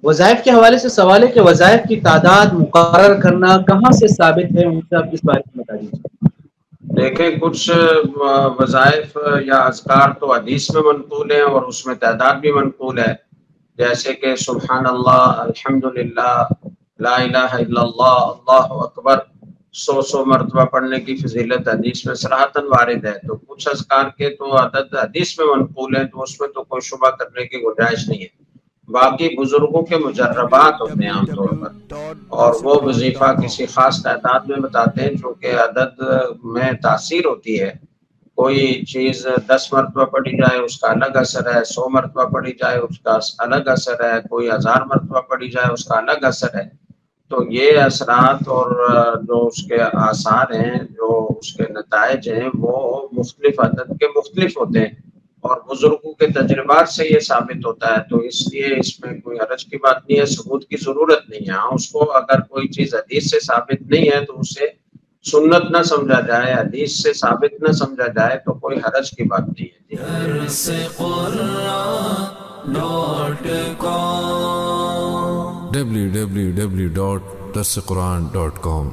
وظائف کے حوالے سے سوال ہے کہ وظائف کی تعداد مقرر کرنا کہاں سے ثابت ہے، ان سے آپ اس بارے میں بتا دیجیے۔ دیکھیں کچھ وظائف یا اذکار تو حدیث میں منقول ہیں اور اس میں تعداد بھی منقول ہے، جیسے کہ سبحان اللہ، الحمدللہ، لا الہ الا اللہ، اللہ اکبر، 100 مرتبہ پڑھنے کی فضیلت حدیث میں صراحتاً وارد ہے۔ تو کچھ اذکار کے تو عدد حدیث میں منقول ہیں، تو اس میں تو کوئی شبہ کرنے کی گنجائش نہیں ہے۔ باقی بزرگوں کے مجربات ہوتے ہیں عام طور پر، اور وہ وظیفہ کسی خاص تعداد میں بتاتے ہیں، چونکہ عدد میں تاثیر ہوتی ہے۔ کوئی چیز 10 مرتبہ پڑھی جائے اس کا الگ اثر ہے، 100 مرتبہ پڑھی جائے اس کا الگ اثر ہے، کوئی 1000 مرتبہ پڑھی جائے اس کا الگ اثر ہے۔ تو یہ اثرات اور جو اس کے آثار ہیں، جو اس کے نتائج ہیں، وہ مختلف عدد کے مختلف ہوتے ہیں، اور بزرگوں کے تجربات سے یہ ثابت ہوتا ہے۔ تو اس لیے اس میں کوئی حرج کی بات نہیں ہے، ثبوت کی ضرورت نہیں ہے۔ ہاں، اس کو اگر کوئی چیز حدیث سے ثابت نہیں ہے تو اسے سنت نہ سمجھا جائے، حدیث سے ثابت نہ سمجھا جائے، تو کوئی حرج کی بات نہیں ہے۔ جی www.darsequran.com